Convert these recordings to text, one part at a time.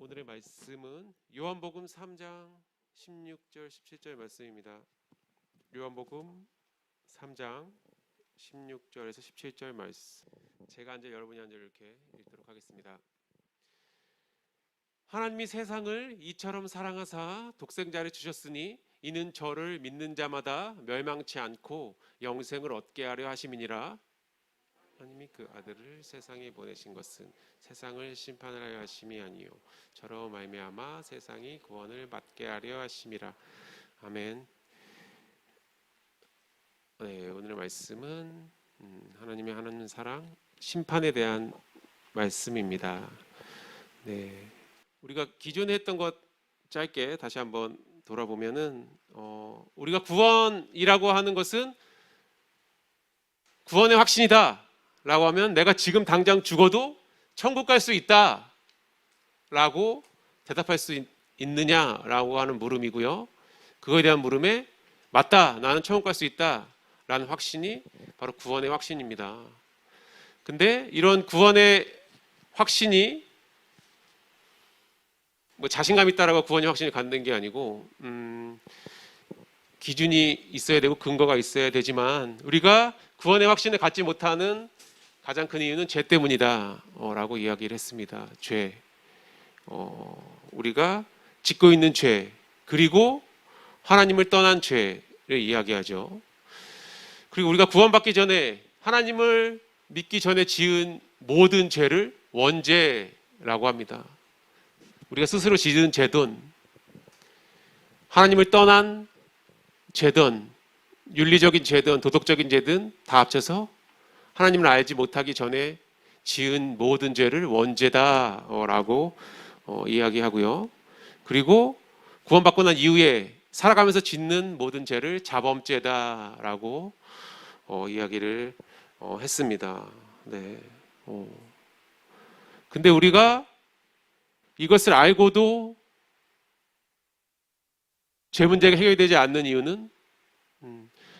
오늘의 말씀은 요한복음 3장 16절 17절 말씀입니다. 요한복음 3장 16절에서 17절 말씀. 제가 앉아 여러분이 앉아 이렇게 읽도록 하겠습니다. 하나님이 세상을 이처럼 사랑하사 독생자를 주셨으니 이는 저를 믿는 자마다 멸망치 않고 영생을 얻게 하려 하심이니라. 하나님이 그 아들을 세상에 보내신 것은 세상을 심판하려 하심이 아니요 저로 말미암아 세상이 구원을 받게 하려 하심이라. 아멘. 네, 오늘의 말씀은 하나님의 하나님 사랑 심판에 대한 말씀입니다. 네, 우리가 기존에 했던 것 짧게 다시 한번 돌아보면은 우리가 구원이라고 하는 것은 구원의 확신이다 라고 하면 내가 지금 당장 죽어도 천국 갈 수 있다 라고 대답할 수 있느냐라고 하는 물음이고요. 그거에 대한 물음에 맞다, 나는 천국 갈 수 있다 라는 확신이 바로 구원의 확신입니다. 근데 이런 구원의 확신이 뭐 자신감 있다라고 구원의 확신을 갖는 게 아니고 기준이 있어야 되고 근거가 있어야 되지만 우리가 구원의 확신을 갖지 못하는 가장 큰 이유는 죄 때문이다 라고 이야기를 했습니다. 죄, 우리가 짓고 있는 죄, 그리고 하나님을 떠난 죄를 이야기하죠. 그리고 우리가 구원받기 전에 하나님을 믿기 전에 지은 모든 죄를 원죄라고 합니다. 우리가 스스로 지은 죄든 하나님을 떠난 죄든 윤리적인 죄든 도덕적인 죄든 다 합쳐서 하나님을 알지 못하기 전에 지은 모든 죄를 원죄다라고 이야기하고요. 그리고 구원받고 난 이후에 살아가면서 짓는 모든 죄를 자범죄다라고 이야기를 했습니다. 네. 근데 우리가 이것을 알고도 죄 문제가 해결되지 않는 이유는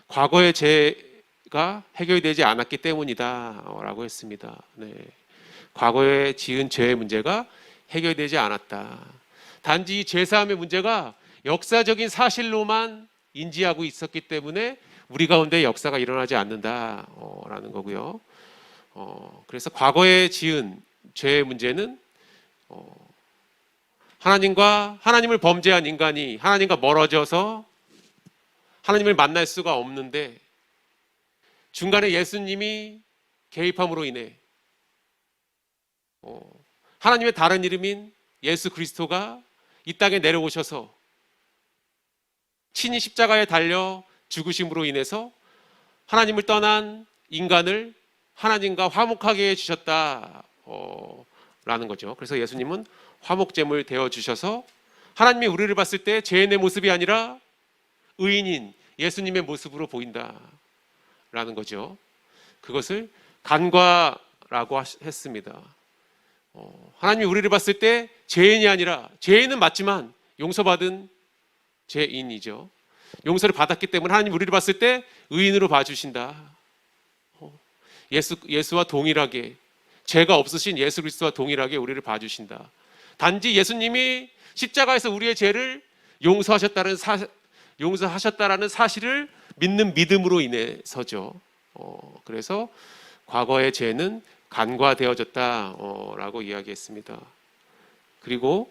과거의 죄가 해결되지 않았기 때문이다 라고 했습니다. 네. 과거에 지은 죄의 문제가 해결되지 않았다. 단지 이 죄사함의 문제가 역사적인 사실로만 인지하고 있었기 때문에 우리 가운데 역사가 일어나지 않는다라는 거고요. 그래서 과거에 지은 죄의 문제는 하나님을 범죄한 인간이 하나님과 멀어져서 하나님을 만날 수가 없는데 중간에 예수님이 개입함으로 인해 하나님의 다른 이름인 예수 그리스도가 이 땅에 내려오셔서 친히 십자가에 달려 죽으심으로 인해서 하나님을 떠난 인간을 하나님과 화목하게 해주셨다라는 거죠. 그래서 예수님은 화목제물 되어주셔서 하나님이 우리를 봤을 때 죄인의 모습이 아니라 의인인 예수님의 모습으로 보인다라는 거죠. 그것을 간과라고 했습니다. 하나님이 우리를 봤을 때 죄인이 아니라, 죄인은 맞지만 용서받은 죄인이죠. 용서를 받았기 때문에 하나님 우리를 봤을 때 의인으로 봐주신다. 예수와 동일하게, 죄가 없으신 예수 그리스도와 동일하게 우리를 봐주신다. 단지 예수님이 십자가에서 우리의 죄를 용서하셨다라는 사실을 믿는 믿음으로 인해서죠. 그래서 과거의 죄는 간과되어졌다라고 이야기했습니다. 그리고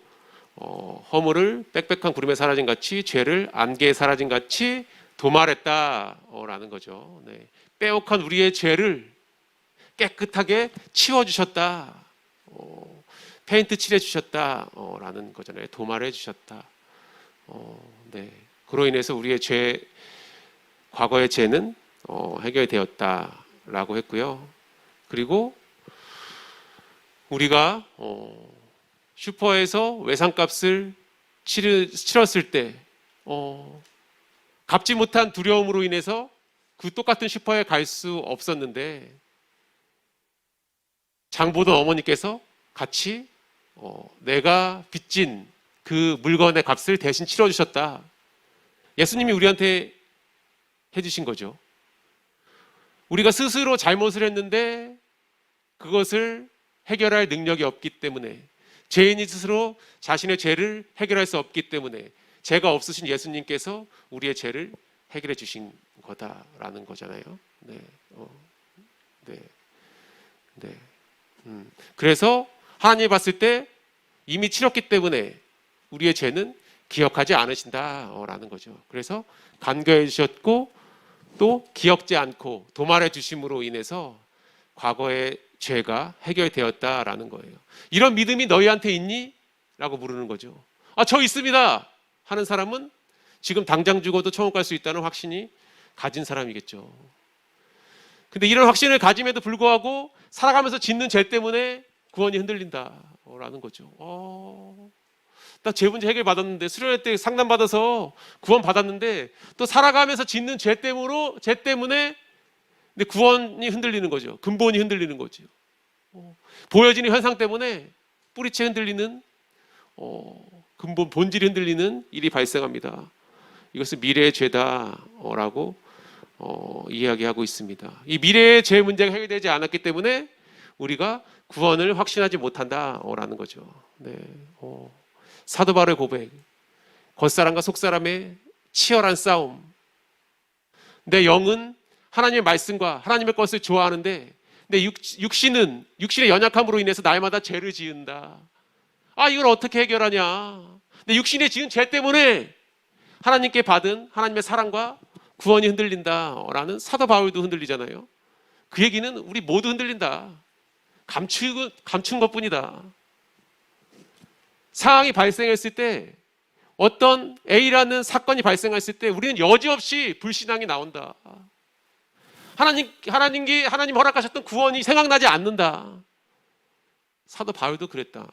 허물을 빽빽한 구름에 사라진 같이 죄를 안개에 사라진 같이 도말했다라는 거죠. 네. 빼옥한 우리의 죄를 깨끗하게 치워주셨다. 페인트 칠해주셨다라는 거잖아요. 도말해주셨다. 네. 그로 인해서 우리의 과거의 죄는 해결되었다라고 했고요. 그리고 우리가 슈퍼에서 외상값을 치렀을 때 갚지 못한 두려움으로 인해서 그 똑같은 슈퍼에 갈 수 없었는데 장 보던 어머니께서 같이 내가 빚진 그 물건의 값을 대신 치러주셨다. 예수님이 우리한테 해주신 거죠. 우리가 스스로 잘못을 했는데 그것을 해결할 능력이 없기 때문에 죄인이 스스로 자신의 죄를 해결할 수 없기 때문에 죄가 없으신 예수님께서 우리의 죄를 해결해 주신 거다라는 거잖아요. 네, 네, 네. 그래서 하나님이 봤을 때 이미 치렀기 때문에 우리의 죄는 기억하지 않으신다라는 거죠. 그래서 간교해 주셨고 또 기억지 않고 도말해 주심으로 인해서 과거의 죄가 해결되었다라는 거예요. 이런 믿음이 너희한테 있니? 라고 물으는 거죠. 저 있습니다 하는 사람은 지금 당장 죽어도 천국 갈 수 있다는 확신이 가진 사람이겠죠. 근데 이런 확신을 가짐에도 불구하고 살아가면서 짓는 죄 때문에 구원이 흔들린다라는 거죠. 나 죄 문제 해결 받았는데, 수련회 때 상담 받아서 구원 받았는데 또 살아가면서 짓는 죄 때문에 근데 구원이 흔들리는 거죠. 근본이 흔들리는 거죠. 보여지는 현상 때문에 뿌리채 흔들리는 근본 본질이 흔들리는 일이 발생합니다. 이것은 미래의 죄다라고 이야기하고 있습니다. 이 미래의 죄 문제가 해결되지 않았기 때문에 우리가 구원을 확신하지 못한다라는 거죠. 네. 사도 바울의 고백, 겉사람과 속사람의 치열한 싸움. 내 영은 하나님의 말씀과 하나님의 것을 좋아하는데 내 육신의 연약함으로 인해서 날마다 죄를 지은다. 이걸 어떻게 해결하냐? 내 육신에 지은 죄 때문에 하나님께 받은 하나님의 사랑과 구원이 흔들린다라는, 사도 바울도 흔들리잖아요. 그 얘기는 우리 모두 흔들린다. 감춘 것뿐이다. 상황이 발생했을 때, 어떤 A라는 사건이 발생했을 때 우리는 여지없이 불신앙이 나온다. 하나님 허락하셨던 구원이 생각나지 않는다. 사도 바울도 그랬다.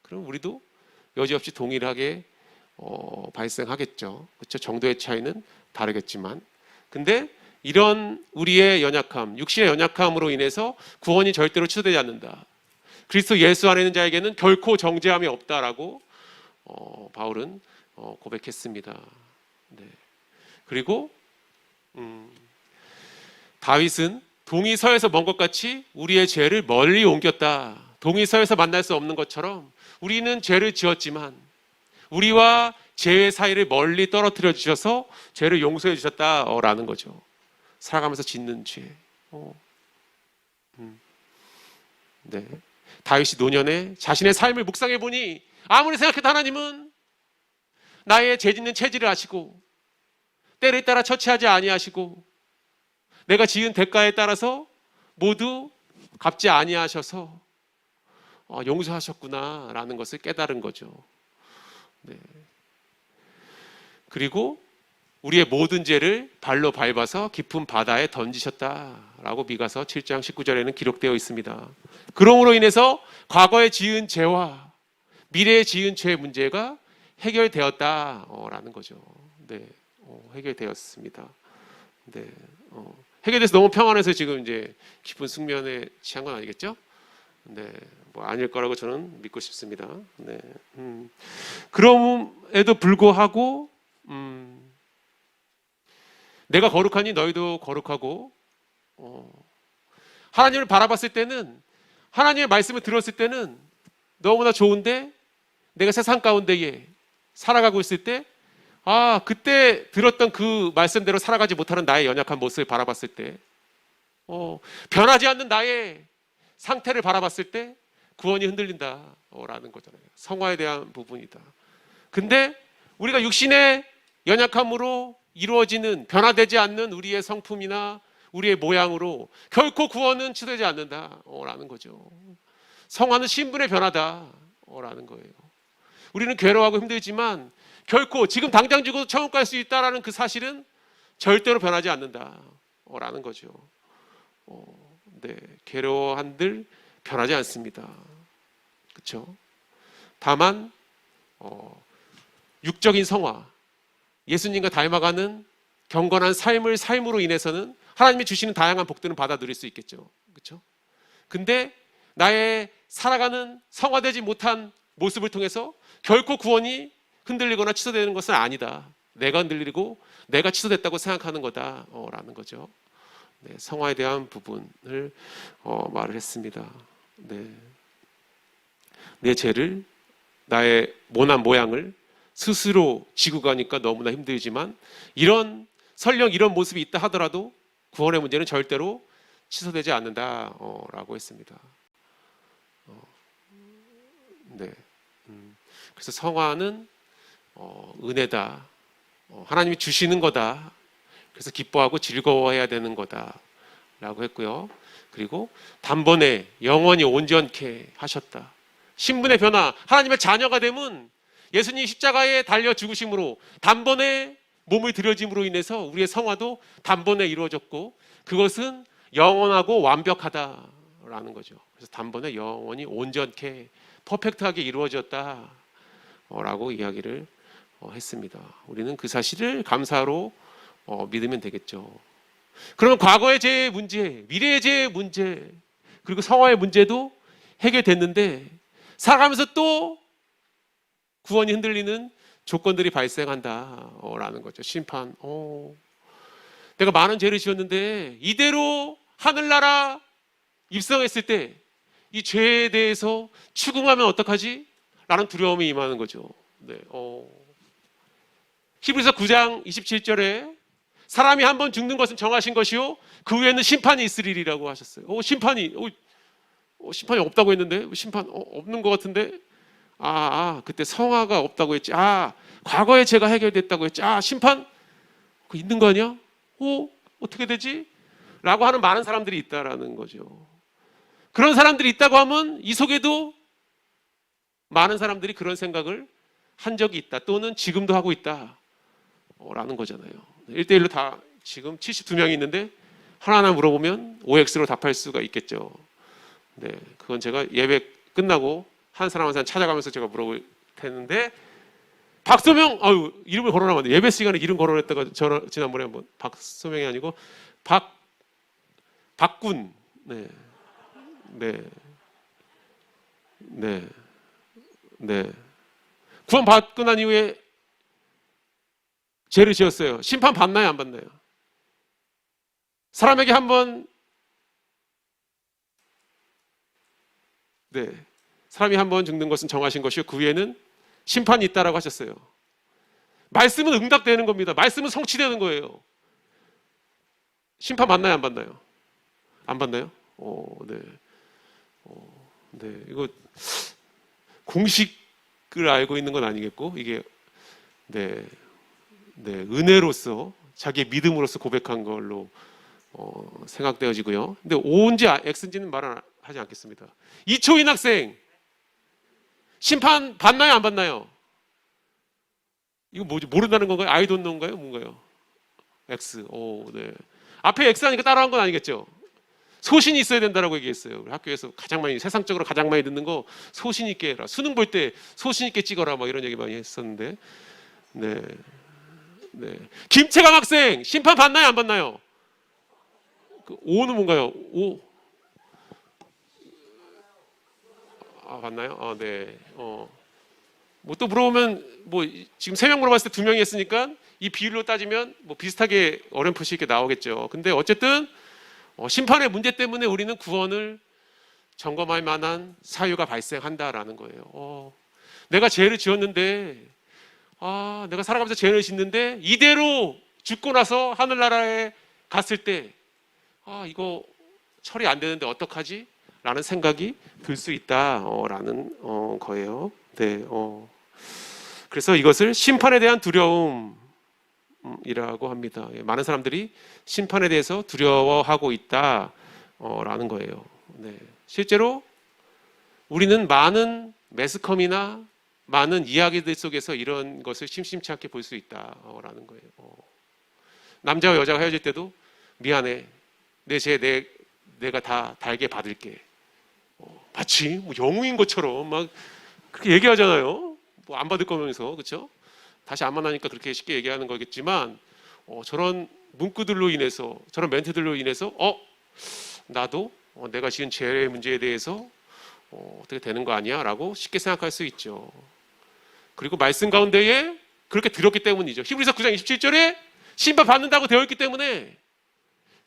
그럼 우리도 여지없이 동일하게 발생하겠죠. 그렇죠? 정도의 차이는 다르겠지만. 근데 이런 우리의 연약함, 육신의 연약함으로 인해서 구원이 절대로 취소되지 않는다. 그리스도 예수 안에 있는 자에게는 결코 정죄함이 없다라고 바울은 고백했습니다. 네. 그리고 다윗은 동이 서에서 먼 것 같이 우리의 죄를 멀리 옮겼다. 동이 서에서 만날 수 없는 것처럼 우리는 죄를 지었지만 우리와 죄의 사이를 멀리 떨어뜨려 주셔서 죄를 용서해 주셨다라는 거죠. 살아가면서 짓는 죄. 네. 다윗이 노년에 자신의 삶을 묵상해 보니 아무리 생각해도 하나님은 나의 죄 짓는 체질을 아시고 때를 따라 처치하지 아니하시고 내가 지은 대가에 따라서 모두 갚지 아니하셔서 용서하셨구나라는 것을 깨달은 거죠. 네. 그리고 우리의 모든 죄를 발로 밟아서 깊은 바다에 던지셨다라고 미가서 7장 19절에는 기록되어 있습니다. 그러므로 인해서 과거에 지은 죄와 미래에 지은 죄의 문제가 해결되었다라는 거죠. 네, 해결되었습니다. 네, 해결돼서 너무 평안해서 지금 이제 깊은 숙면에 취한 건 아니겠죠? 네, 뭐 아닐 거라고 저는 믿고 싶습니다. 네, 그럼에도 불구하고 내가 거룩하니 너희도 거룩하고, 하나님을 바라봤을 때는, 하나님의 말씀을 들었을 때는 너무나 좋은데 내가 세상 가운데에 살아가고 있을 때 그때 들었던 그 말씀대로 살아가지 못하는 나의 연약한 모습을 바라봤을 때, 변하지 않는 나의 상태를 바라봤을 때 구원이 흔들린다라는 거잖아요. 성화에 대한 부분이다. 근데 우리가 육신의 연약함으로 이루어지는, 변화되지 않는 우리의 성품이나 우리의 모양으로 결코 구원은 취소되지 않는다라는 거죠. 성화는 신분의 변화다라는 거예요. 우리는 괴로워하고 힘들지만 결코 지금 당장 죽어도 천국 갈 수 있다라는 그 사실은 절대로 변하지 않는다라는 거죠. 네, 괴로워한들 변하지 않습니다. 그렇죠? 다만 육적인 성화, 예수님과 닮아가는 경건한 삶으로 인해서는 하나님이 주시는 다양한 복들은 받아 누릴 수 있겠죠. 그렇죠? 근데 나의 살아가는 성화되지 못한 모습을 통해서 결코 구원이 흔들리거나 취소되는 것은 아니다. 내가 흔들리고 내가 취소됐다고 생각하는 거다라는 거죠. 네, 성화에 대한 부분을 말을 했습니다. 네. 내 죄를, 나의 모난 모양을 스스로 지고 가니까 너무나 힘들지만 설령 이런 모습이 있다 하더라도 구원의 문제는 절대로 취소되지 않는다라고 했습니다. 네. 그래서 성화는 은혜다. 하나님이 주시는 거다. 그래서 기뻐하고 즐거워해야 되는 거다라고 했고요. 그리고 단번에 영원히 온전케 하셨다. 신분의 변화, 하나님의 자녀가 되면 예수님이 십자가에 달려 죽으심으로 단번에 몸을 들여짐으로 인해서 우리의 성화도 단번에 이루어졌고 그것은 영원하고 완벽하다라는 거죠. 그래서 단번에 영원히 온전케 퍼펙트하게 이루어졌다라고 이야기를 했습니다. 우리는 그 사실을 감사로 믿으면 되겠죠. 그러면 과거의 죄의 문제, 미래의 죄의 문제, 그리고 성화의 문제도 해결됐는데 살아가면서 또 구원이 흔들리는 조건들이 발생한다라는 거죠. 심판. 내가 많은 죄를 지었는데 이대로 하늘나라 입성했을 때 이 죄에 대해서 추궁하면 어떡하지? 라는 두려움이 임하는 거죠. 네. 히브리서 9장 27절에 사람이 한 번 죽는 것은 정하신 것이요 그 후에는 심판이 있으리라고 하셨어요. 심판이 없다고 했는데 심판 없는 것 같은데 그때 성화가 없다고 했지. 과거에 제가 해결됐다고 했지. 심판 그거 있는 거 아니야? 어떻게 되지? 라고 하는 많은 사람들이 있다라는 거죠. 그런 사람들이 있다고 하면 이 속에도 많은 사람들이 그런 생각을 한 적이 있다. 또는 지금도 하고 있다. 라는 거잖아요. 1대1로 다 지금 72명이 있는데 하나하나 물어보면 OX로 답할 수가 있겠죠. 네, 그건 제가 예배 끝나고 한 사람 한 사람 찾아가면서 제가 물어볼 텐데 박소명, 이름을 거론하면 안 돼. 예배 시간에 이름 거론했다가 지난번에 한번 박소명이 아니고 박군. 네. 구원 받고 난 이후에 죄를 지었어요. 심판 받나요, 안 받나요? 사람에게 사람이 한 번 죽는 것은 정하신 것이요 그 후에는 심판이 있다라고 하셨어요. 말씀은 응답되는 겁니다. 말씀은 성취되는 거예요. 심판 받나요, 안 받나요? 안 받나요? 이거 공식을 알고 있는 건 아니겠고 이게 은혜로서 자기의 믿음으로서 고백한 걸로 생각되어지고요. 근데 O인지 X인지는 말은 하지 않겠습니다. 이초인 학생 심판 받나요, 안 받나요? 이거 뭐지? 모른다는 건가요? 아이 돈 넣은가요? 뭔가요? X. 네. 앞에 X 하니까 따라한 건 아니겠죠? 소신이 있어야 된다라고 얘기했어요. 우리 학교에서 세상적으로 가장 많이 듣는 거 소신 있게 해라. 수능 볼 때 소신 있게 찍어라. 이런 얘기 많이 했었는데. 네. 김채강 학생 심판 받나요, 안 받나요? 그 O는 뭔가요? O. 받나요? 네. 또 물어보면 지금 3명 물어봤을 때 2명이 했으니까 이 비율로 따지면 비슷하게 어렴풋이 이렇게 나오겠죠. 근데 어쨌든 심판의 문제 때문에 우리는 구원을 점검할 만한 사유가 발생한다라는 거예요. 내가 죄를 지었는데 내가 살아가면서 죄를 짓는데 이대로 죽고 나서 하늘나라에 갔을 때 이거 처리 안 되는데 어떡하지? 라는 생각이 들 수 있다라는 거예요. 네. 그래서 이것을 심판에 대한 두려움이라고 합니다. 많은 사람들이 심판에 대해서 두려워하고 있다라는 거예요. 네. 실제로 우리는 많은 매스컴이나 많은 이야기들 속에서 이런 것을 심심치 않게 볼 수 있다라는 거예요. 남자와 여자가 헤어질 때도 미안해. 내 죄 내가 다 달게 받을게. 마치 영웅인 것처럼 막 그렇게 얘기하잖아요. 안 받을 거면서, 그렇죠? 다시 안 만나니까 그렇게 쉽게 얘기하는 거겠지만 저런 문구들로 인해서, 저런 멘트들로 인해서 나도 내가 지은 죄의 문제에 대해서 어떻게 되는 거 아니야? 라고 쉽게 생각할 수 있죠. 그리고 말씀 가운데에 그렇게 들었기 때문이죠. 히브리서 9장 27절에 심판 받는다고 되어 있기 때문에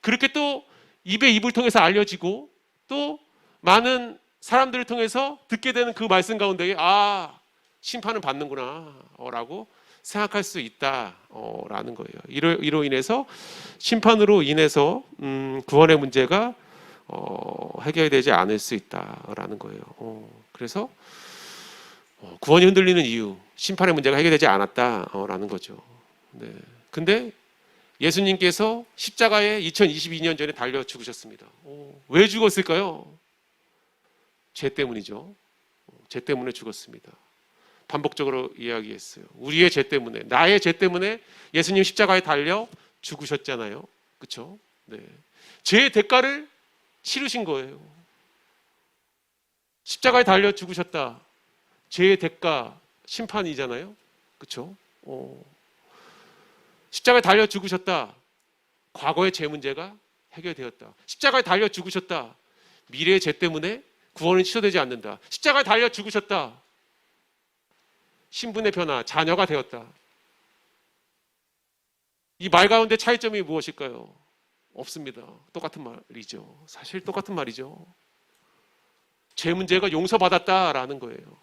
그렇게 또 입에 입을 통해서 알려지고 또 많은 사람들을 통해서 듣게 되는 그 말씀 가운데 심판은 받는구나 라고 생각할 수 있다라는 거예요. 이로 인해서 심판으로 인해서 구원의 문제가 해결되지 않을 수 있다라는 거예요. 그래서 구원이 흔들리는 이유, 심판의 문제가 해결되지 않았다라는 거죠. 네. 근데 예수님께서 십자가에 2022년 전에 달려 죽으셨습니다. 왜 죽었을까요? 죄 때문이죠. 죄 때문에 죽었습니다. 반복적으로 이야기했어요. 우리의 죄 때문에, 나의 죄 때문에 예수님 십자가에 달려 죽으셨잖아요. 그렇죠? 네. 죄의 대가를 치르신 거예요. 십자가에 달려 죽으셨다. 죄의 대가 심판이잖아요. 그렇죠? 십자가에 달려 죽으셨다. 과거의 죄 문제가 해결되었다. 십자가에 달려 죽으셨다. 미래의 죄 때문에 구원은 취소되지 않는다. 십자가에 달려 죽으셨다. 신분의 변화, 자녀가 되었다. 이 말 가운데 차이점이 무엇일까요? 없습니다. 똑같은 말이죠. 사실 똑같은 말이죠. 죄 문제가 용서받았다라는 거예요.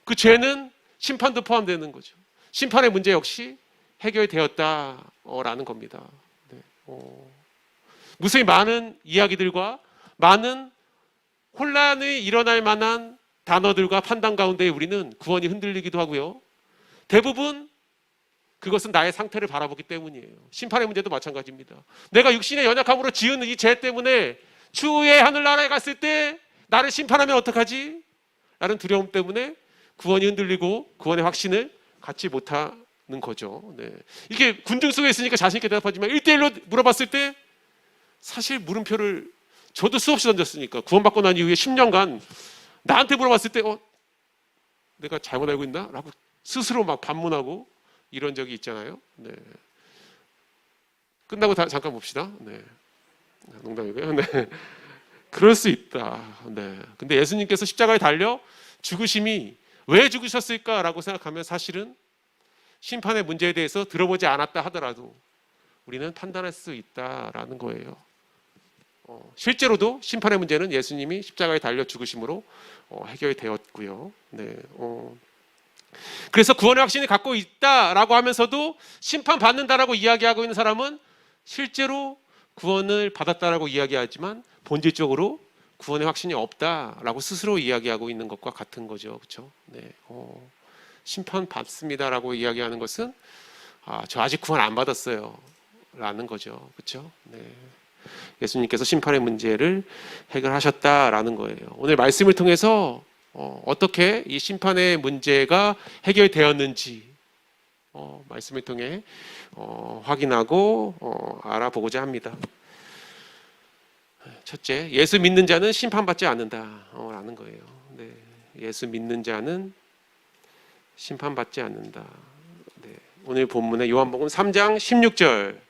그 죄는 심판도 포함되는 거죠. 심판의 문제 역시 해결되었다라는 겁니다. 네. 무수히 많은 이야기들과 많은 혼란이 일어날 만한 단어들과 판단 가운데 우리는 구원이 흔들리기도 하고요. 대부분 그것은 나의 상태를 바라보기 때문이에요. 심판의 문제도 마찬가지입니다. 내가 육신의 연약함으로 지은 이 죄 때문에 추후에 하늘나라에 갔을 때 나를 심판하면 어떡하지? 라는 두려움 때문에 구원이 흔들리고 구원의 확신을 갖지 못하는 거죠. 네. 이게 군중 속에 있으니까 자신 있게 대답하지만 1대1로 물어봤을 때 사실 물음표를 저도 수없이 던졌으니까 구원받고 난 이후에 10년간 나한테 물어봤을 때 내가 잘못 알고 있나? 라고 스스로 막 반문하고 이런 적이 있잖아요. 네. 끝나고 잠깐 봅시다. 네. 농담이고요. 네. 그럴 수 있다. 네. 근데 예수님께서 십자가에 달려 죽으심이 왜 죽으셨을까라고 생각하면 사실은 심판의 문제에 대해서 들어보지 않았다 하더라도 우리는 판단할 수 있다라는 거예요. 실제로도 심판의 문제는 예수님이 십자가에 달려 죽으심으로 해결되었고요. 네. 그래서 구원의 확신을 갖고 있다라고 하면서도 심판받는다라고 이야기하고 있는 사람은 실제로 구원을 받았다라고 이야기하지만 본질적으로 구원의 확신이 없다라고 스스로 이야기하고 있는 것과 같은 거죠. 그렇죠? 네. 심판받습니다라고 이야기하는 것은 저 아직 구원 안 받았어요 라는 거죠. 그렇죠? 네. 예수님께서 심판의 문제를 해결하셨다라는 거예요. 오늘 말씀을 통해서 어떻게 이 심판의 문제가 해결되었는지 말씀을 통해 확인하고 알아보고자 합니다. 첫째, 예수 믿는 자는 심판받지 않는다라는 거예요. 네, 예수 믿는 자는 심판받지 않는다. 네, 오늘 본문의 요한복음 3장 16절.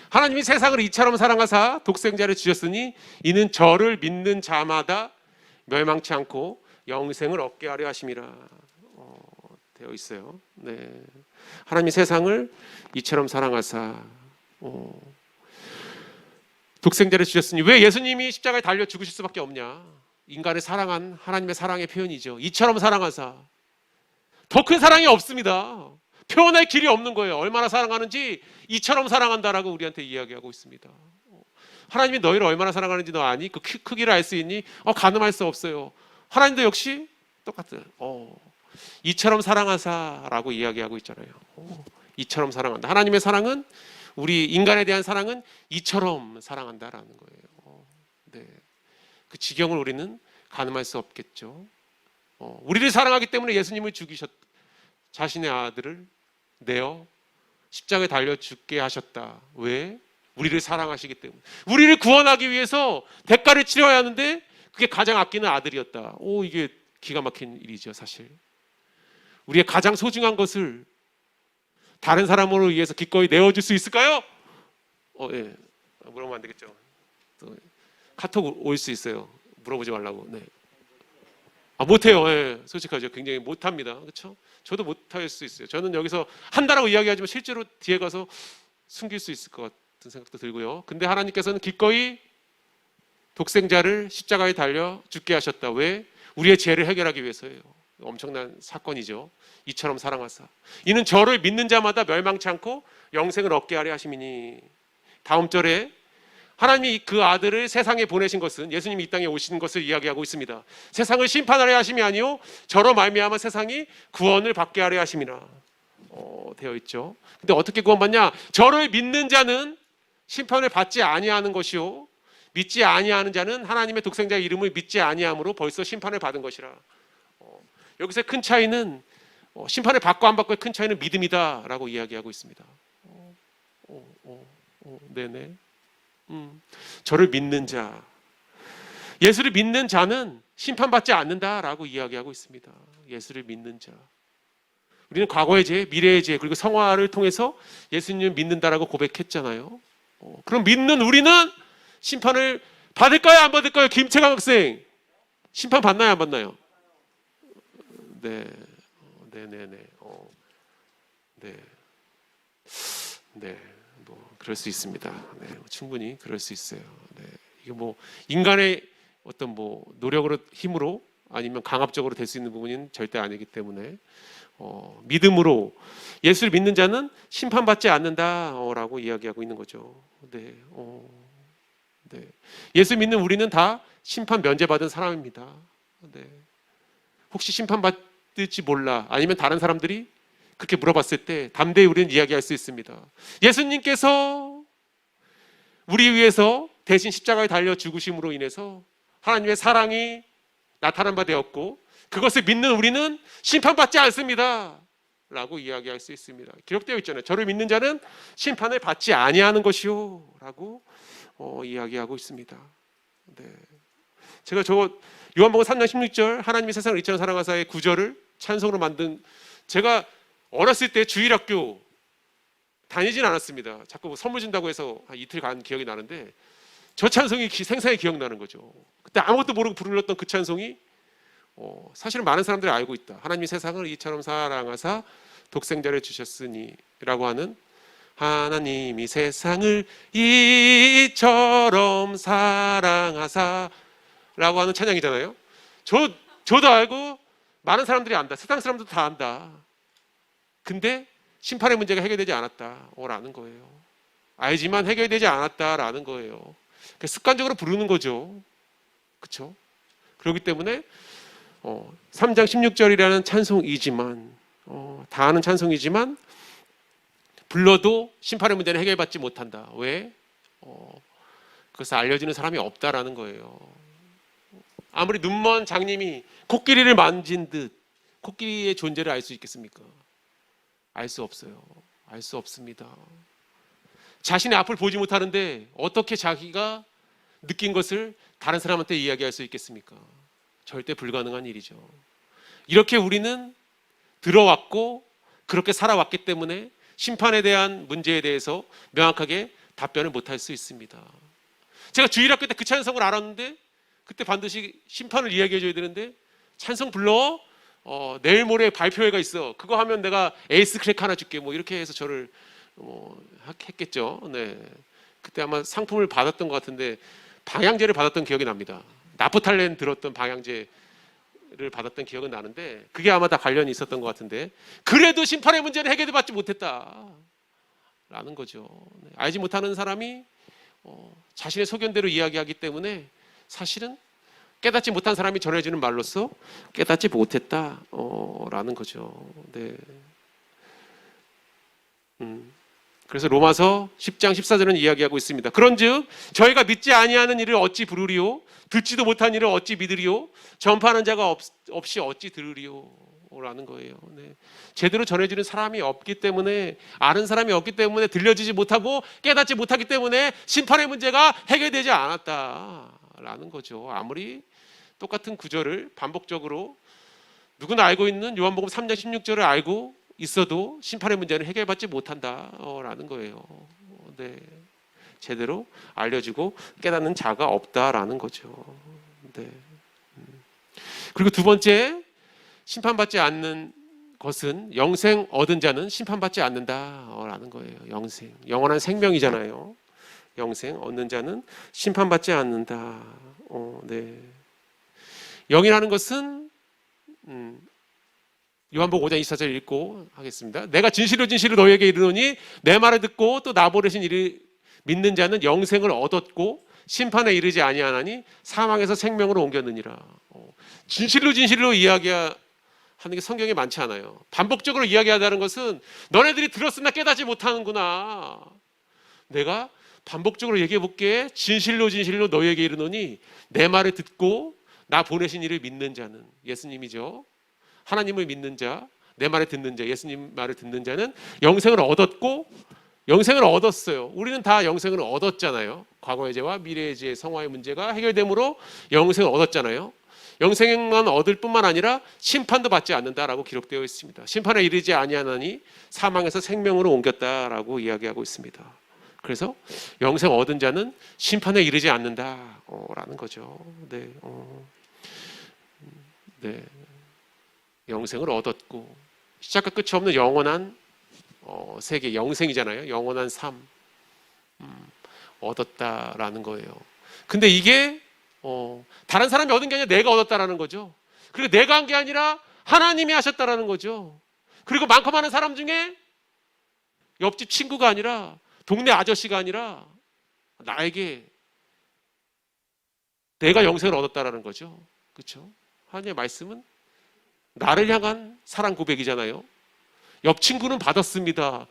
하나님이 세상을 이처럼 사랑하사 독생자를 주셨으니 이는 저를 믿는 자마다 멸망치 않고 영생을 얻게 하려 하심이라 되어 있어요. 네. 하나님이 세상을 이처럼 사랑하사 독생자를 주셨으니 왜 예수님이 십자가에 달려 죽으실 수밖에 없냐? 인간을 사랑한 하나님의 사랑의 표현이죠. 이처럼 사랑하사. 더 큰 사랑이 없습니다. 표현할 길이 없는 거예요. 얼마나 사랑하는지 이처럼 사랑한다라고 우리한테 이야기하고 있습니다. 하나님이 너희를 얼마나 사랑하는지 너 아니? 그 크기를 알 수 있니? 가늠할 수 없어요. 하나님도 역시 똑같아요. 이처럼 사랑하사라고 이야기하고 있잖아요. 이처럼 사랑한다. 하나님의 사랑은 우리 인간에 대한 사랑은 이처럼 사랑한다라는 거예요. 네. 그 지경을 우리는 가늠할 수 없겠죠. 우리를 사랑하기 때문에 예수님을 죽이셨. 자신의 아들을 내어 십자가에 달려 죽게 하셨다. 왜? 우리를 사랑하시기 때문에. 우리를 구원하기 위해서 대가를 치러야 하는데 그게 가장 아끼는 아들이었다. 이게 기가 막힌 일이죠, 사실. 우리의 가장 소중한 것을 다른 사람으로 위해서 기꺼이 내어줄 수 있을까요? 예. 물어보면 안 되겠죠. 또 카톡 올 수 있어요. 물어보지 말라고. 네. 못해요. 예. 솔직하죠. 굉장히 못합니다. 그렇죠? 저도 못할 수 있어요. 저는 여기서 한다라고 이야기하지만 실제로 뒤에 가서 숨길 수 있을 것 같은 생각도 들고요. 근데 하나님께서는 기꺼이 독생자를 십자가에 달려 죽게 하셨다. 왜? 우리의 죄를 해결하기 위해서예요. 엄청난 사건이죠. 이처럼 사랑하사 이는 저를 믿는 자마다 멸망치 않고 영생을 얻게 하려 하심이니. 다음 절에 하나님이 그 아들을 세상에 보내신 것은 예수님이 이 땅에 오신 것을 이야기하고 있습니다. 세상을 심판하려 하심이 아니요 저로 말미암아 세상이 구원을 받게 하려 하심이라 되어 있죠. 근데 어떻게 구원받냐? 저를 믿는 자는 심판을 받지 아니하는 것이요 믿지 아니하는 자는 하나님의 독생자의 이름을 믿지 아니함으로 벌써 심판을 받은 것이라. 여기서 큰 차이는 심판을 받고 안 받고의 큰 차이는 믿음이다라고 이야기하고 있습니다. 네네. 저를 믿는 자, 예수를 믿는 자는 심판받지 않는다라고 이야기하고 있습니다. 예수를 믿는 자. 우리는 과거의 죄, 미래의 죄, 그리고 성화를 통해서 예수님을 믿는다라고 고백했잖아요. 그럼 믿는 우리는 심판을 받을까요? 안 받을까요? 김채강 학생, 심판 받나요? 안 받나요? 네, 네네네. 네, 네, 뭐 그럴 수 있습니다. 네, 충분히 그럴 수 있어요. 네, 이게 뭐 인간의 어떤 뭐 노력으로 힘으로 아니면 강압적으로 될 수 있는 부분은 절대 아니기 때문에 믿음으로 예수를 믿는 자는 심판받지 않는다라고 이야기하고 있는 거죠. 네, 네, 예수 믿는 우리는 다 심판 면제받은 사람입니다. 네, 혹시 심판받을지 몰라 아니면 다른 사람들이 그렇게 물어봤을 때 담대히 우리는 이야기할 수 있습니다. 예수님께서 우리 위해서 대신 십자가에 달려 죽으심으로 인해서 하나님의 사랑이 나타난 바 되었고 그것을 믿는 우리는 심판받지 않습니다 라고 이야기할 수 있습니다. 기록되어 있잖아요. 저를 믿는 자는 심판을 받지 아니하는 것이요 라고 이야기하고 있습니다. 네. 제가 요한복음 3장 16절 하나님이 세상을 이처럼 사랑하사의 구절을 찬송으로 만든, 제가 어렸을 때 주일학교 다니진 않았습니다. 자꾸 선물 준다고 해서 한 이틀 간 기억이 나는데 저 찬송이 생생히 기억나는 거죠. 그때 아무것도 모르고 불렀던 그 찬송이 사실은 많은 사람들이 알고 있다. 하나님이 세상을 이처럼 사랑하사 독생자를 주셨으니 라고 하는, 하나님이 세상을 이처럼 사랑하사 라고 하는 찬양이잖아요. 저도 알고 많은 사람들이 안다. 세상 사람들도 다 안다. 근데 심판의 문제가 해결되지 않았다라는 거예요. 알지만 해결되지 않았다라는 거예요. 습관적으로 부르는 거죠. 그렇죠? 그렇기 때문에 3장 16절이라는 찬송이지만 다 아는 찬송이지만 불러도 심판의 문제는 해결받지 못한다. 왜? 그것을 알려주는 사람이 없다라는 거예요. 아무리 눈먼 장님이 코끼리를 만진 듯 코끼리의 존재를 알 수 있겠습니까? 알 수 없어요. 알 수 없습니다. 자신의 앞을 보지 못하는데 어떻게 자기가 느낀 것을 다른 사람한테 이야기할 수 있겠습니까? 절대 불가능한 일이죠. 이렇게 우리는 들어왔고 그렇게 살아왔기 때문에 심판에 대한 문제에 대해서 명확하게 답변을 못할 수 있습니다. 제가 주일학교 때 그 찬송을 알았는데 그때 반드시 심판을 이야기해 줘야 되는데, 찬송 불러? 내일 모레 발표회가 있어. 그거 하면 내가 에이스 크랙 하나 줄게. 뭐 이렇게 해서 저를 했겠죠. 네. 그때 아마 상품을 받았던 것 같은데 방향제를 받았던 기억이 납니다. 나프탈렌 들었던 방향제를 받았던 기억은 나는데 그게 아마 다 관련이 있었던 것 같은데, 그래도 심판의 문제는 해결받지 못했다라는 거죠. 네. 알지 못하는 사람이 자신의 소견대로 이야기하기 때문에 사실은 깨닫지 못한 사람이 전해주는 말로써 깨닫지 못했다라는 거죠. 네. 그래서 로마서 10장 14절은 이야기하고 있습니다. 그런즉 저희가 믿지 아니하는 일을 어찌 부르리요? 듣지도 못한 일을 어찌 믿으리요? 전파하는 자가 없이 어찌 들으리요? 라는 거예요. 네. 제대로 전해주는 사람이 없기 때문에, 아는 사람이 없기 때문에, 들려지지 못하고 깨닫지 못하기 때문에 심판의 문제가 해결되지 않았다라는 거죠. 아무리 똑같은 구절을 반복적으로 누구나 알고 있는 요한복음 3장 16절을 알고 있어도 심판의 문제는 해결받지 못한다라는 거예요. 네. 제대로 알려주고 깨닫는 자가 없다라는 거죠. 네. 그리고 두 번째, 심판받지 않는 것은, 영생 얻은 자는 심판받지 않는다라는 거예요. 영생, 영원한 생명이잖아요. 영생 얻는 자는 심판받지 않는다. 네. 영이라는 것은 요한복음 5장 24절 읽고 하겠습니다. 내가 진실로 진실로 너희에게 이르노니 내 말을 듣고 또 나 보내신 이를 믿는 자는 영생을 얻었고 심판에 이르지 아니하나니 사망에서 생명으로 옮겼느니라. 진실로 진실로 이야기하는 게 성경에 많지 않아요. 반복적으로 이야기하다는 것은 너네들이 들었으나 깨닫지 못하는구나. 내가 반복적으로 얘기해 볼게. 진실로 진실로 너희에게 이르노니 내 말을 듣고 나 보내신 이를 믿는 자는, 예수님이죠. 하나님을 믿는 자, 내 말을 듣는 자, 예수님 말을 듣는 자는 영생을 얻었고, 영생을 얻었어요. 우리는 다 영생을 얻었잖아요. 과거의 죄와 미래의 죄, 성화의 문제가 해결됨으로 영생을 얻었잖아요. 영생만 얻을 뿐만 아니라 심판도 받지 않는다라고 기록되어 있습니다. 심판에 이르지 아니하나니 사망에서 생명으로 옮겼다라고 이야기하고 있습니다. 그래서 영생 얻은 자는 심판에 이르지 않는다라는 거죠. 네, 네. 영생을 얻었고 시작과 끝이 없는 영원한 세계, 영생이잖아요. 영원한 삶 얻었다라는 거예요. 근데 이게 다른 사람이 얻은 게 아니라 내가 얻었다라는 거죠. 그리고 내가 한 게 아니라 하나님이 하셨다라는 거죠. 그리고 많고 많은 사람 중에 옆집 친구가 아니라 동네 아저씨가 아니라 나에게 내가 영생을 얻었다라는 거죠. 그렇죠? 하나님의 말씀은 나를 향한 사랑 고백이잖아요. 옆 친구는 받았습니다.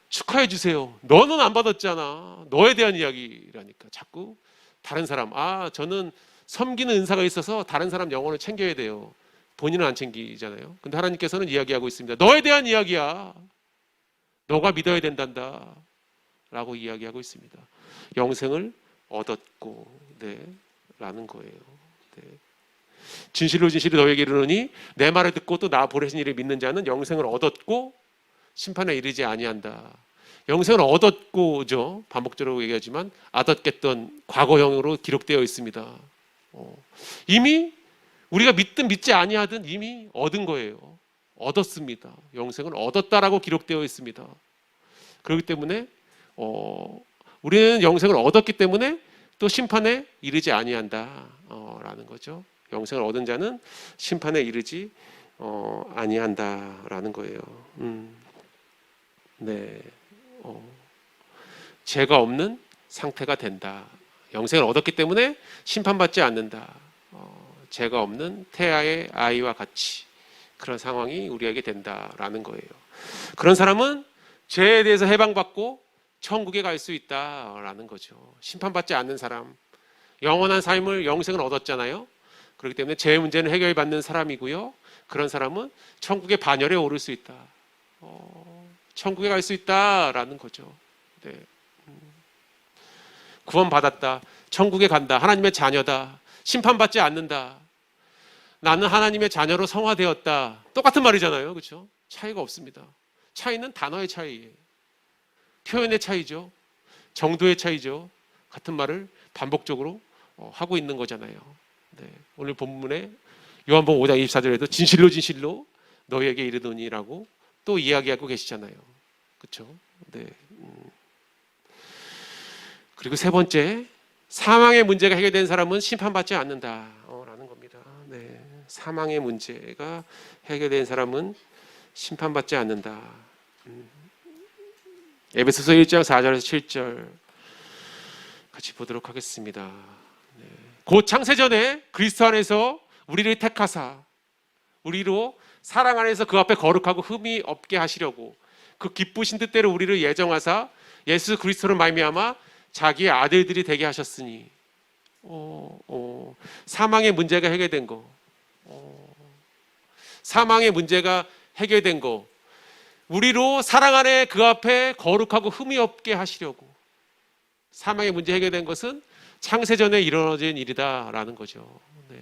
축하해 주세요. 너는 안 받았잖아. 너에 대한 이야기라니까. 자꾸 다른 사람, 저는 섬기는 은사가 있어서 다른 사람 영혼을 챙겨야 돼요. 본인은 안 챙기잖아요. 근데 하나님께서는 이야기하고 있습니다. 너에 대한 이야기야. 너가 믿어야 된단다 라고 이야기하고 있습니다. 영생을 얻었고, 네, 라는 거예요. 네. 진실로 진실로 너에게 이르노니 내 말을 듣고 또 나 보내신 이를 믿는 자는 영생을 얻었고 심판에 이르지 아니한다. 영생을 얻었고죠. 반복적으로 얘기하지만 얻었겠던 과거형으로 기록되어 있습니다. 이미 우리가 믿든 믿지 아니하든 이미 얻은 거예요. 얻었습니다. 영생을 얻었다라고 기록되어 있습니다. 그렇기 때문에 우리는 영생을 얻었기 때문에 또 심판에 이르지 아니한다라는 거죠. 영생을 얻은 자는 심판에 이르지 아니한다라는 거예요. 네, 죄가 없는 상태가 된다. 영생을 얻었기 때문에 심판받지 않는다. 죄가 없는 태아의 아이와 같이 그런 상황이 우리에게 된다라는 거예요. 그런 사람은 죄에 대해서 해방받고 천국에 갈 수 있다라는 거죠. 심판받지 않는 사람, 영원한 삶을 영생을 얻었잖아요. 그렇기 때문에 죄의 문제는 해결받는 사람이고요. 그런 사람은 천국의 반열에 오를 수 있다. 천국에 갈 수 있다라는 거죠. 네. 구원받았다. 천국에 간다. 하나님의 자녀다. 심판받지 않는다. 나는 하나님의 자녀로 성화되었다. 똑같은 말이잖아요. 그렇죠? 차이가 없습니다. 차이는 단어의 차이예요. 표현의 차이죠. 정도의 차이죠. 같은 말을 반복적으로 하고 있는 거잖아요. 네. 오늘 본문에 요한복음 5장 24절에도 진실로 진실로 너희에게 이르노니라고 또 이야기하고 계시잖아요. 그렇죠? 네. 그리고 세 번째, 사망의 문제가 해결된 사람은 심판받지 않는다라는 겁니다. 네. 사망의 문제가 해결된 사람은 심판받지 않는다. 에베소서 1장 4절에서 7절 같이 보도록 하겠습니다. 네. 곧 창세전에 그리스도 안에서 우리를 택하사 우리로 사랑 안에서 그 앞에 거룩하고 흠이 없게 하시려고 그 기쁘신 뜻대로 우리를 예정하사 예수 그리스도로 말미암아 자기의 아들들이 되게 하셨으니 사망의 문제가 해결된 거, 사망의 문제가 해결된 거, 우리로 사랑 안에 그 앞에 거룩하고 흠이 없게 하시려고. 사망의 문제 해결된 것은 창세전에 일어나진 일이다라는 거죠. 네.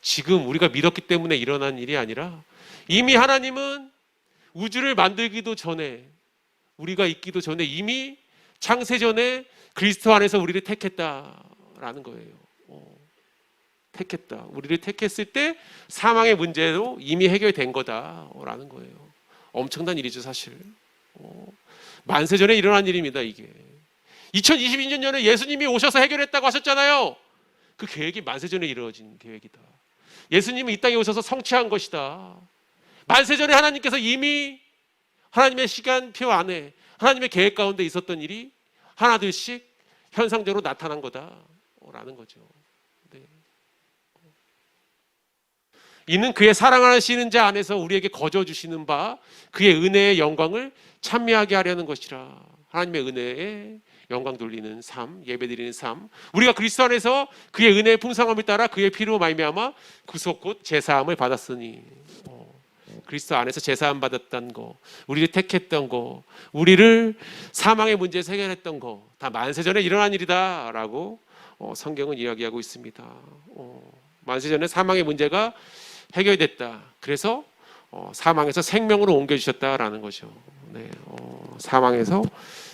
지금 우리가 믿었기 때문에 일어난 일이 아니라 이미 하나님은 우주를 만들기도 전에, 우리가 있기도 전에 이미 창세전에 그리스도 안에서 우리를 택했다라는 거예요. 택했다. 우리를 택했을 때 사망의 문제로 이미 해결된 거다라는 거예요. 엄청난 일이죠, 사실. 만세 전에 일어난 일입니다, 이게. 2022년 전에 예수님이 오셔서 해결했다고 하셨잖아요. 그 계획이 만세전에 이루어진 계획이다. 예수님이 이 땅에 오셔서 성취한 것이다. 만세전에 하나님께서 이미 하나님의 시간표 안에 하나님의 계획 가운데 있었던 일이 하나둘씩 현상적으로 나타난 거다라는 거죠. 네. 이는 그의 사랑하시는 자 안에서 우리에게 거저 주시는 바 그의 은혜의 영광을 찬미하게 하려는 것이라. 하나님의 은혜에 영광 돌리는 삶, 예배드리는 삶. 우리가 그리스도 안에서 그의 은혜의 풍성함을 따라 그의 피로 말미암아 구속 곧 제사함을 받았으니. 그리스도 안에서 제사함 받았던 거, 우리를 택했던 거, 우리를 사망의 문제에서 해결했던 거, 다 만세전에 일어난 일이다라고 성경은 이야기하고 있습니다. 만세전에 사망의 문제가 해결됐다. 그래서 사망에서 생명으로 옮겨주셨다라는 거죠. 네, 사망에서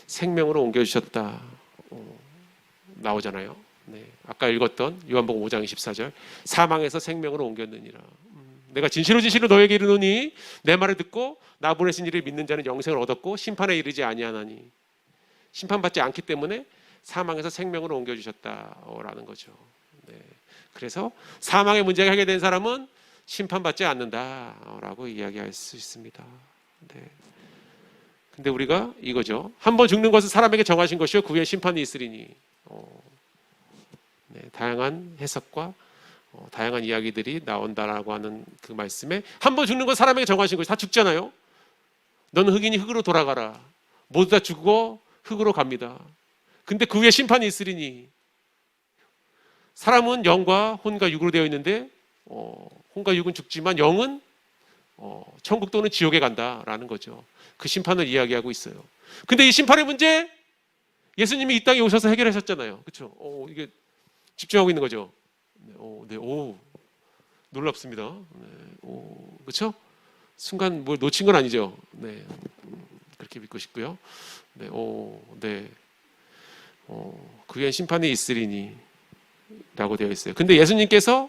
생명으로 옮겨주셨다 나오잖아요. 네, 아까 읽었던 요한복음 5장 24절 사망에서 생명으로 옮겼느니라. 내가 진실로 너에게 이르노니 내 말을 듣고 나 보내신 이를 믿는 자는 영생을 얻었고 심판에 이르지 아니하나니. 심판받지 않기 때문에 사망에서 생명으로 옮겨주셨다라는 거죠. 네, 그래서 사망의 문제가 해결된 사람은 심판받지 않는다라고 이야기할 수 있습니다. 네. 근데 우리가 이거죠. 한 번 죽는 것은 사람에게 정하신 것이요 그 후에 심판이 있으리니. 네, 다양한 해석과 다양한 이야기들이 나온다라고 하는 그 말씀에 한 번 죽는 건 사람에게 정하신 것이 다 죽잖아요. 너는 흑인이 흑으로 돌아가라. 모두 다 죽고 흑으로 갑니다. 근데 그 후에 심판이 있으리니. 사람은 영과 혼과 육으로 되어 있는데 혼과 육은 죽지만 영은 천국 또는 지옥에 간다라는 거죠. 그 심판을 이야기하고 있어요. 근데 이 심판의 문제 예수님이 이 땅에 오셔서 해결하셨잖아요. 그렇죠? 이게 집중하고 있는 거죠. 네, 놀랍습니다. 네, 그렇죠? 순간 뭘 놓친 건 아니죠. 네, 그렇게 믿고 싶고요. 네, 네, 그의 심판이 있으리니라고 되어 있어요. 근데 예수님께서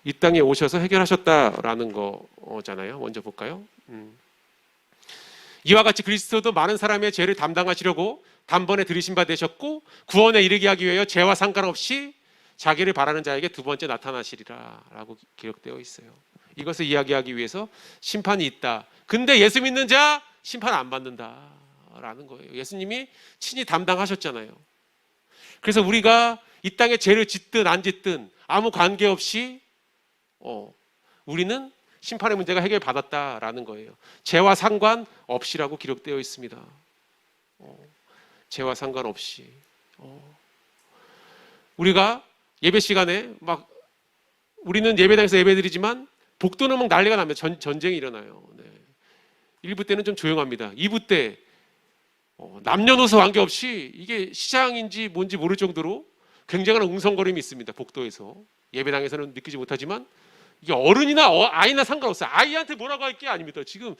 이 땅에 오셔서 해결하셨다라는 거잖아요. 먼저 볼까요? 이와 같이 그리스도도 많은 사람의 죄를 담당하시려고 단번에 들이신 바 되셨고 구원에 이르게 하기 위하여 죄와 상관없이 자기를 바라는 자에게 두 번째 나타나시리라 라고 기록되어 있어요. 이것을 이야기하기 위해서 심판이 있다. 근데 예수 믿는 자 심판 안 받는다 라는 거예요. 예수님이 친히 담당하셨잖아요. 그래서 우리가 이 땅에 죄를 짓든 안 짓든 아무 관계없이 우리는 심판의 문제가 해결받았다라는 거예요. 죄와 상관없이라고 기록되어 있습니다. 죄와 상관없이. 우리가 예배 시간에 막 우리는 예배당에서 예배드리지만 복도는 막 난리가 납니다. 전쟁이 일어나요. 네. 1부 때는 좀 조용합니다. 2부 때 남녀노소 관계없이 이게 시장인지 뭔지 모를 정도로 굉장한 웅성거림이 있습니다. 복도에서. 예배당에서는 느끼지 못하지만 이게 어른이나 아이나 상관없어요. 아이한테 뭐라고 할 게 아닙니다. 지금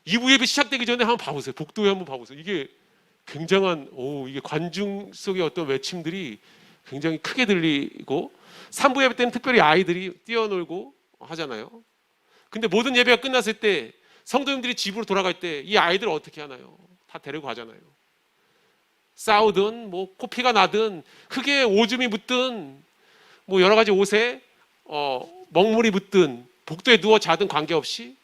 2부 예배 시작되기 전에 한번 봐보세요. 복도에 한번 봐보세요. 이게 굉장한 이게 관중 속의 어떤 외침들이 굉장히 크게 들리고 3부 예배 때는 특별히 아이들이 뛰어놀고 하잖아요. 근데 모든 예배가 끝났을 때 성도님들이 집으로 돌아갈 때 이 아이들을 어떻게 하나요? 다 데리고 가잖아요. 싸우든 뭐 코피가 나든 흙에 오줌이 묻든 뭐 여러 가지 옷에 먹물이 묻든 복도에 누워 자든 관계없이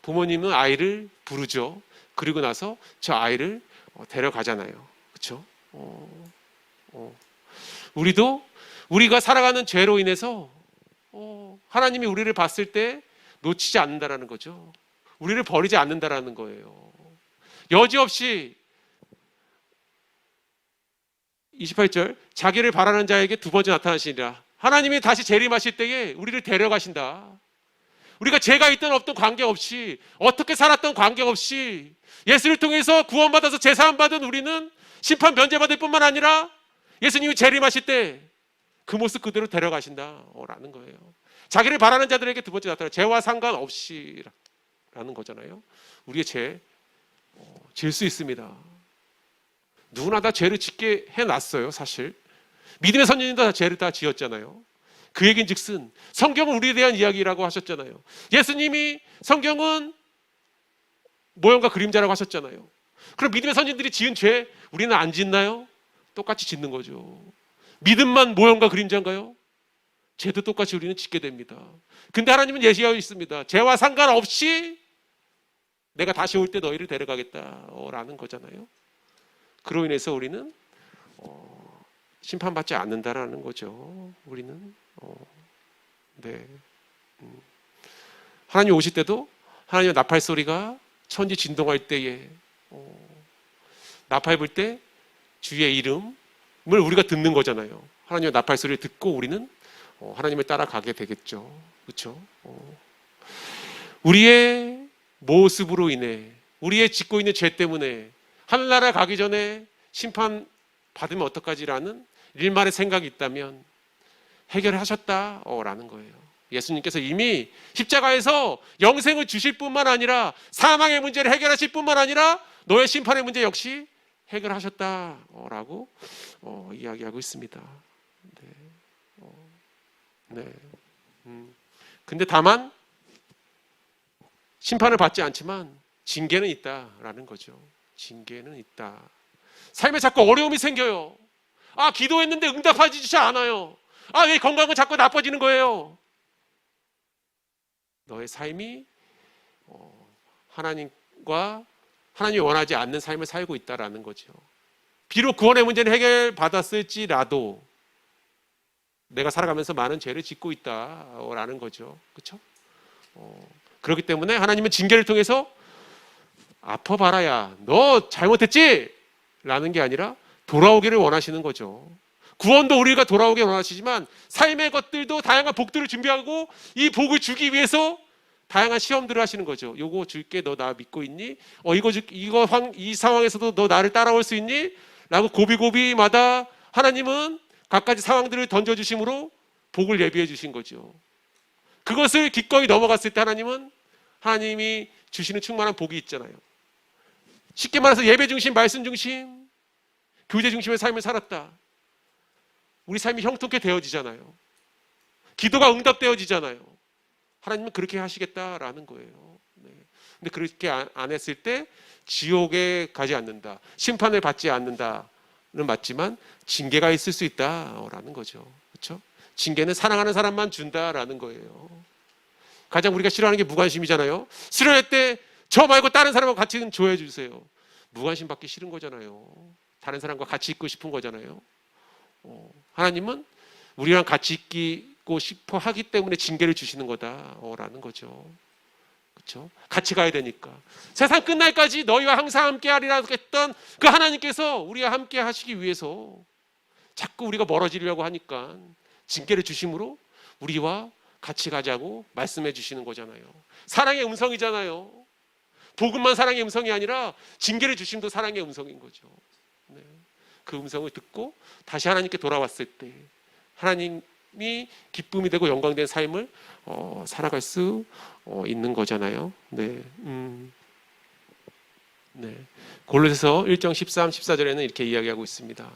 부모님은 아이를 부르죠. 그리고 나서 저 아이를 데려가잖아요. 그렇죠? 우리도 우리가 살아가는 죄로 인해서 하나님이 우리를 봤을 때 놓치지 않는다라는 거죠. 우리를 버리지 않는다라는 거예요. 여지없이 28절 자기를 바라는 자에게 두 번째 나타나시니라. 하나님이 다시 재림하실 때에 우리를 데려가신다. 우리가 죄가 있든 없든 관계없이 어떻게 살았던 관계없이 예수를 통해서 구원받아서 제사함 받은 우리는 심판 면제받을 뿐만 아니라 예수님이 재림하실 때 그 모습 그대로 데려가신다라는 거예요. 자기를 바라는 자들에게 두 번째 나타나 죄와 상관없이 라는 거잖아요. 우리의 죄 질 수 있습니다. 누구나 다 죄를 짓게 해놨어요. 사실 믿음의 선진들도 다 죄를 다 지었잖아요. 그 얘기는 즉슨 성경은 우리에 대한 이야기라고 하셨잖아요. 예수님이 성경은 모형과 그림자라고 하셨잖아요. 그럼 믿음의 선진들이 지은 죄 우리는 안 짓나요? 똑같이 짓는 거죠. 믿음만 모형과 그림자인가요? 죄도 똑같이 우리는 짓게 됩니다. 근데 하나님은 예시하고 있습니다. 죄와 상관없이 내가 다시 올 때 너희를 데려가겠다라는 거잖아요. 그로 인해서 우리는 심판받지 않는다라는 거죠. 우리는 네. 하나님 오실 때도 하나님의 나팔 소리가 천지 진동할 때에 나팔 불 때 주의 이름을 우리가 듣는 거잖아요. 하나님의 나팔 소리를 듣고 우리는 하나님을 따라가게 되겠죠. 그렇죠? 우리의 모습으로 인해 우리의 짓고 있는 죄 때문에 하늘나라 가기 전에 심판 받으면 어떡하지라는 일말의 생각이 있다면 해결하셨다라는 거예요. 예수님께서 이미 십자가에서 영생을 주실 뿐만 아니라 사망의 문제를 해결하실 뿐만 아니라 너의 심판의 문제 역시 해결하셨다라고 이야기하고 있습니다. 네. 근데 다만 심판을 받지 않지만 징계는 있다라는 거죠. 징계는 있다. 삶에 자꾸 어려움이 생겨요. 기도했는데 응답하지 않아요. 왜 건강은 자꾸 나빠지는 거예요. 너의 삶이 하나님과 하나님이 원하지 않는 삶을 살고 있다라는 거죠. 비록 구원의 문제는 해결받았을지라도 내가 살아가면서 많은 죄를 짓고 있다라는 거죠. 그렇죠? 그렇기 때문에 하나님은 징계를 통해서 아파봐라야 너 잘못했지? 라는 게 아니라 돌아오기를 원하시는 거죠. 구원도 우리가 돌아오게 원하시지만 삶의 것들도 다양한 복들을 준비하고 이 복을 주기 위해서 다양한 시험들을 하시는 거죠. 요거 줄게, 너 나 믿고 있니? 이 상황에서도 너 나를 따라올 수 있니? 라고 고비고비마다 하나님은 갖가지 상황들을 던져주심으로 복을 예비해 주신 거죠. 그것을 기꺼이 넘어갔을 때 하나님이 주시는 충만한 복이 있잖아요. 쉽게 말해서 예배 중심, 말씀 중심, 교제 중심의 삶을 살았다. 우리 삶이 형통케 되어지잖아요. 기도가 응답되어지잖아요. 하나님은 그렇게 하시겠다라는 거예요. 네. 근데 그렇게 안 했을 때 지옥에 가지 않는다, 심판을 받지 않는다는 맞지만 징계가 있을 수 있다라는 거죠. 그렇죠? 징계는 사랑하는 사람만 준다라는 거예요. 가장 우리가 싫어하는 게 무관심이잖아요. 수련회 때 저 말고 다른 사람하고 같이 조회해 주세요. 무관심 받기 싫은 거잖아요. 다른 사람과 같이 있고 싶은 거잖아요. 하나님은 우리랑 같이 있고 싶어 하기 때문에 징계를 주시는 거다라는 거죠. 그렇죠? 같이 가야 되니까. 세상 끝날까지 너희와 항상 함께 하리라 했던 그 하나님께서 우리와 함께 하시기 위해서 자꾸 우리가 멀어지려고 하니까 징계를 주심으로 우리와 같이 가자고 말씀해 주시는 거잖아요. 사랑의 음성이잖아요. 복음만 사랑의 음성이 아니라 징계를 주심도 사랑의 음성인 거죠. 네. 그 음성을 듣고 다시 하나님께 돌아왔을 때 하나님이 기쁨이 되고 영광된 삶을 살아갈 수 있는 거잖아요. 네. 네. 골로새서 1장 13, 14절에는 이렇게 이야기하고 있습니다.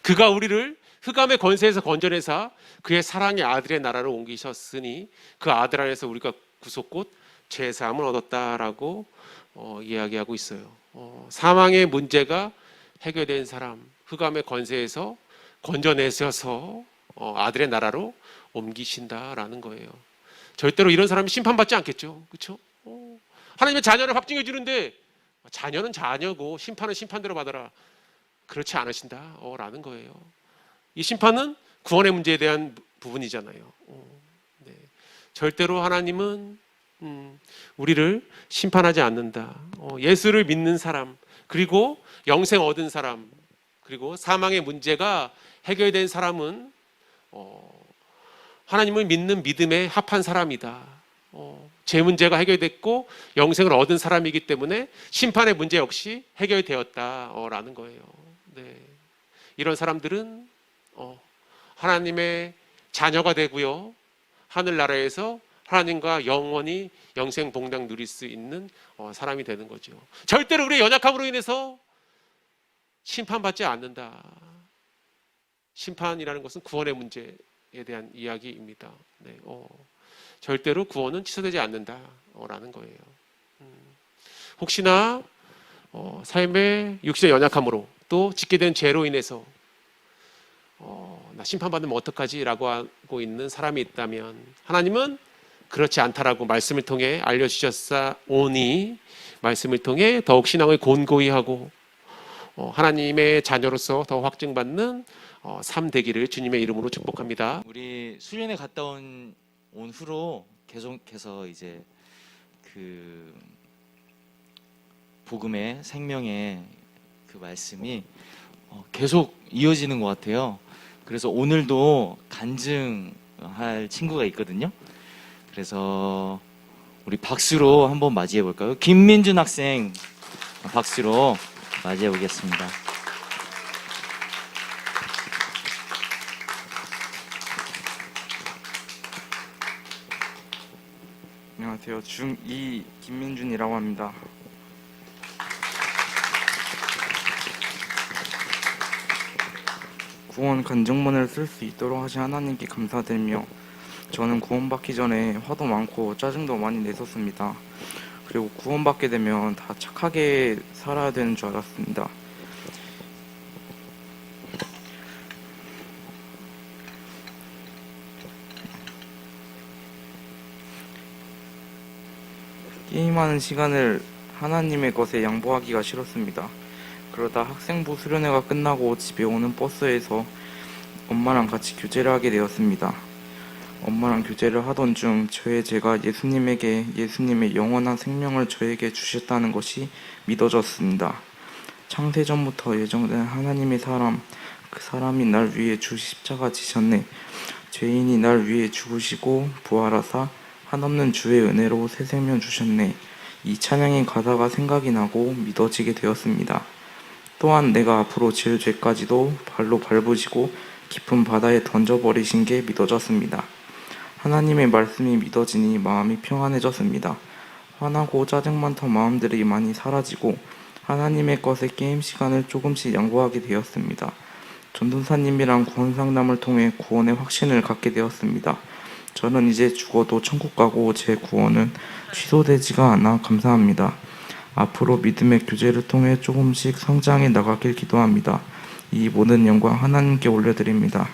그가 우리를 흑암의 권세에서 건져내사 그의 사랑의 아들의 나라로 옮기셨으니 그 아들 안에서 우리가 구속 곧 죄사함을 얻었다라고 이야기하고 있어요. 사망의 문제가 해결된 사람, 흑암의 권세에서 건져내셔서 아들의 나라로 옮기신다라는 거예요. 절대로 이런 사람이 심판받지 않겠죠. 그렇죠? 하나님의 자녀를 확증해 주는데 자녀는 자녀고 심판은 심판대로 받아라. 그렇지 않으신다라는 거예요. 이 심판은 구원의 문제에 대한 부분이잖아요. 네. 절대로 하나님은 우리를 심판하지 않는다. 예수를 믿는 사람, 그리고 영생 얻은 사람, 그리고 사망의 문제가 해결된 사람은 하나님을 믿는 믿음에 합한 사람이다. 죄 문제가 해결됐고 영생을 얻은 사람이기 때문에 심판의 문제 역시 해결되었다라는 거예요. 네. 이런 사람들은 하나님의 자녀가 되고요, 하늘나라에서 하나님과 영원히 영생 봉당 누릴 수 있는 사람이 되는 거죠. 절대로 우리의 연약함으로 인해서 심판받지 않는다. 심판이라는 것은 구원의 문제에 대한 이야기입니다. 네, 절대로 구원은 취소되지 않는다라는 거예요. 혹시나 삶의 육신의 연약함으로 또 짓게 된 죄로 인해서 나 심판받으면 어떡하지라고 하고 있는 사람이 있다면 하나님은 그렇지 않다라고 말씀을 통해 알려주셨사오니 말씀을 통해 더욱 신앙을 곤고히 하고 하나님의 자녀로서 더 확증받는 삶 되기를 주님의 이름으로 축복합니다. 우리 수련회 갔다 온 후로 계속해서 이제 그 복음의 생명의 그 말씀이 계속 이어지는 것 같아요. 그래서 오늘도 간증할 친구가 있거든요. 그래서 우리 박수로 한번 맞이해 볼까요? 김민준 학생 박수로 맞이해 보겠습니다. 안녕하세요. 중2 김민준이라고 합니다. 구원 간증문을 쓸 수 있도록 하신 하나님께 감사드리며 저는 구원받기 전에 화도 많고 짜증도 많이 냈었습니다. 그리고 구원받게 되면 다 착하게 살아야 되는 줄 알았습니다. 게임하는 시간을 하나님의 것에 양보하기가 싫었습니다. 그러다 학생부 수련회가 끝나고 집에 오는 버스에서 엄마랑 같이 교제를 하게 되었습니다. 엄마랑 교제를 하던 중 저의 죄가 예수님의 영원한 생명을 저에게 주셨다는 것이 믿어졌습니다. 창세전부터 예정된 하나님의 사람, 그 사람이 날 위해 주 십자가 지셨네. 죄인이 날 위해 죽으시고 부활하사 한없는 주의 은혜로 새 생명 주셨네. 이 찬양의 가사가 생각이 나고 믿어지게 되었습니다. 또한 내가 앞으로 지을 죄까지도 발로 밟으시고 깊은 바다에 던져버리신 게 믿어졌습니다. 하나님의 말씀이 믿어지니 마음이 평안해졌습니다. 화나고 짜증 많던 마음들이 많이 사라지고 하나님의 것에 게임 시간을 조금씩 양보하게 되었습니다. 전도사님이랑 구원 상담을 통해 구원의 확신을 갖게 되었습니다. 저는 이제 죽어도 천국 가고 제 구원은 취소되지가 않아 감사합니다. 앞으로 믿음의 교제를 통해 조금씩 성장해 나가길 기도합니다. 이 모든 영광 하나님께 올려드립니다.